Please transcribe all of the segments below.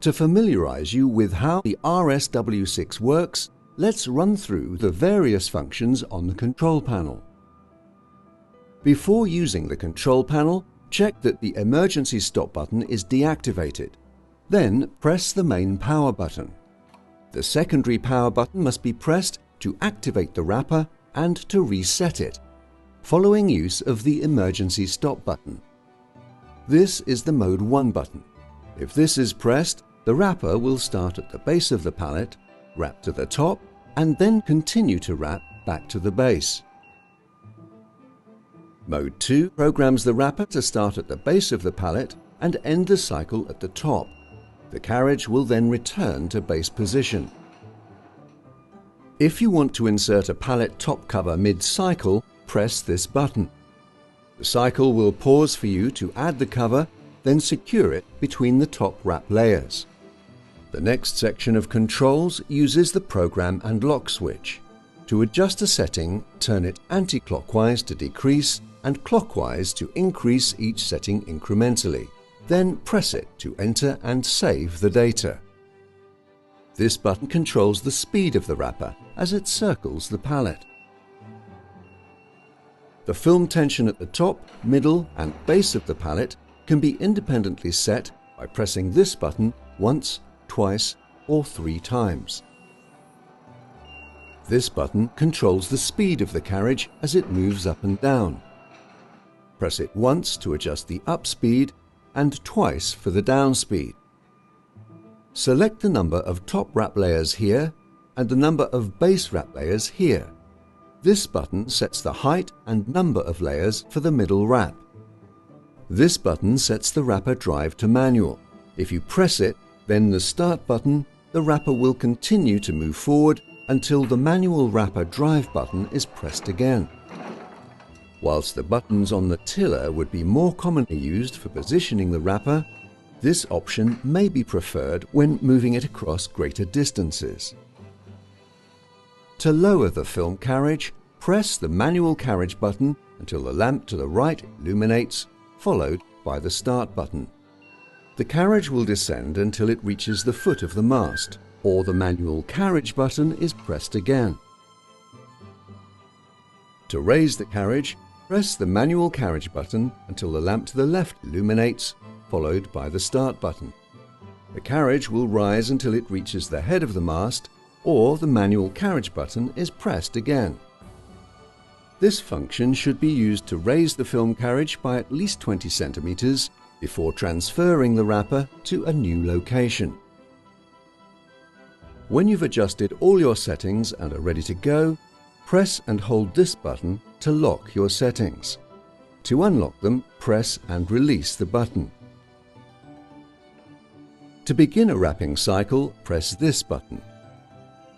To familiarize you with how the RSW6 works, let's run through the various functions on the control panel. Before using the control panel, check that the emergency stop button is deactivated. Then press the main power button. The secondary power button must be pressed to activate the wrapper and to reset it, following use of the emergency stop button. This is the Mode 1 button. If this is pressed, the wrapper will start at the base of the pallet, wrap to the top, and then continue to wrap back to the base. Mode 2 programs the wrapper to start at the base of the pallet and end the cycle at the top. The carriage will then return to base position. If you want to insert a pallet top cover mid-cycle, press this button. The cycle will pause for you to add the cover, then secure it between the top wrap layers. The next section of controls uses the program and lock switch. To adjust a setting, turn it anti-clockwise to decrease and clockwise to increase each setting incrementally. Then press it to enter and save the data. This button controls the speed of the wrapper as it circles the pallet. The film tension at the top, middle and base of the pallet can be independently set by pressing this button once, twice or 3 times. This button controls the speed of the carriage as it moves up and down. Press it once to adjust the up speed and twice for the down speed. Select the number of top wrap layers here and the number of base wrap layers here. This button sets the height and number of layers for the middle wrap. This button sets the wrapper drive to manual. If you press it, then the start button, the wrapper will continue to move forward until the manual wrapper drive button is pressed again. Whilst the buttons on the tiller would be more commonly used for positioning the wrapper, this option may be preferred when moving it across greater distances. To lower the film carriage, press the manual carriage button until the lamp to the right illuminates, followed by the start button. The carriage will descend until it reaches the foot of the mast, or the manual carriage button is pressed again. To raise the carriage, press the manual carriage button until the lamp to the left illuminates, followed by the start button. The carriage will rise until it reaches the head of the mast, or the manual carriage button is pressed again. This function should be used to raise the film carriage by at least 20 centimeters before transferring the wrapper to a new location. When you've adjusted all your settings and are ready to go, press and hold this button to lock your settings. To unlock them, press and release the button. To begin a wrapping cycle, press this button.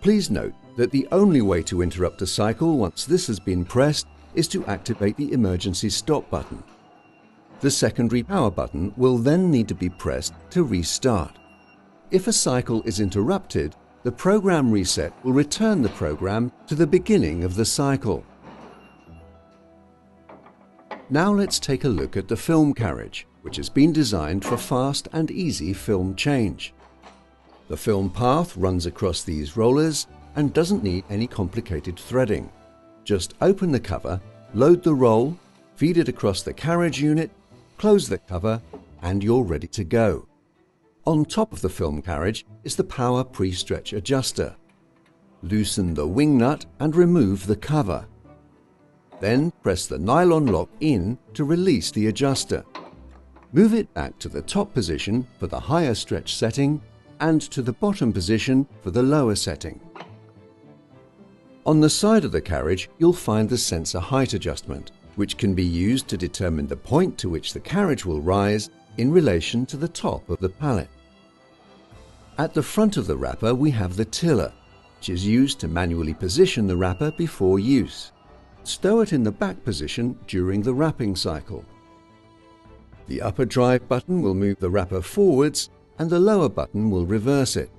Please note that the only way to interrupt a cycle once this has been pressed is to activate the emergency stop button. The secondary power button will then need to be pressed to restart. If a cycle is interrupted, the program reset will return the program to the beginning of the cycle. Now let's take a look at the film carriage, which has been designed for fast and easy film change. The film path runs across these rollers and doesn't need any complicated threading. Just open the cover, load the roll, feed it across the carriage unit, close the cover, and you're ready to go. On top of the film carriage is the power pre-stretch adjuster. Loosen the wing nut and remove the cover. Then press the nylon lock in to release the adjuster. Move it back to the top position for the higher stretch setting and to the bottom position for the lower setting. On the side of the carriage, you'll find the sensor height adjustment, which can be used to determine the point to which the carriage will rise in relation to the top of the pallet. At the front of the wrapper, we have the tiller, which is used to manually position the wrapper before use. Stow it in the back position during the wrapping cycle. The upper drive button will move the wrapper forwards and the lower button will reverse it.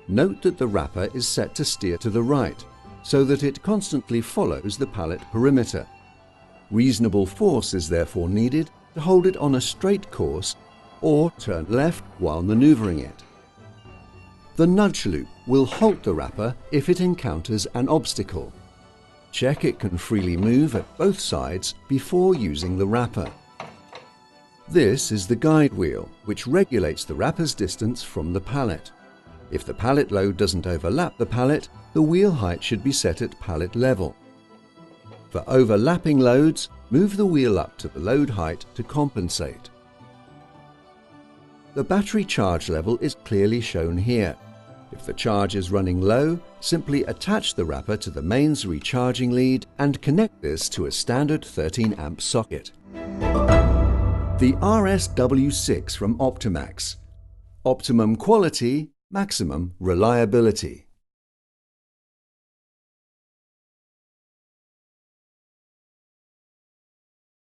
Note that the wrapper is set to steer to the right, so that it constantly follows the pallet perimeter. Reasonable force is therefore needed to hold it on a straight course or turn left while maneuvering it. The nudge loop will halt the wrapper if it encounters an obstacle. Check it can freely move at both sides before using the wrapper. This is the guide wheel, which regulates the wrapper's distance from the pallet. If the pallet load doesn't overlap the pallet, the wheel height should be set at pallet level. For overlapping loads, move the wheel up to the load height to compensate. The battery charge level is clearly shown here. If the charge is running low, simply attach the wrapper to the mains recharging lead and connect this to a standard 13 amp socket. The RSW6 from Optimax. Optimum quality, maximum reliability.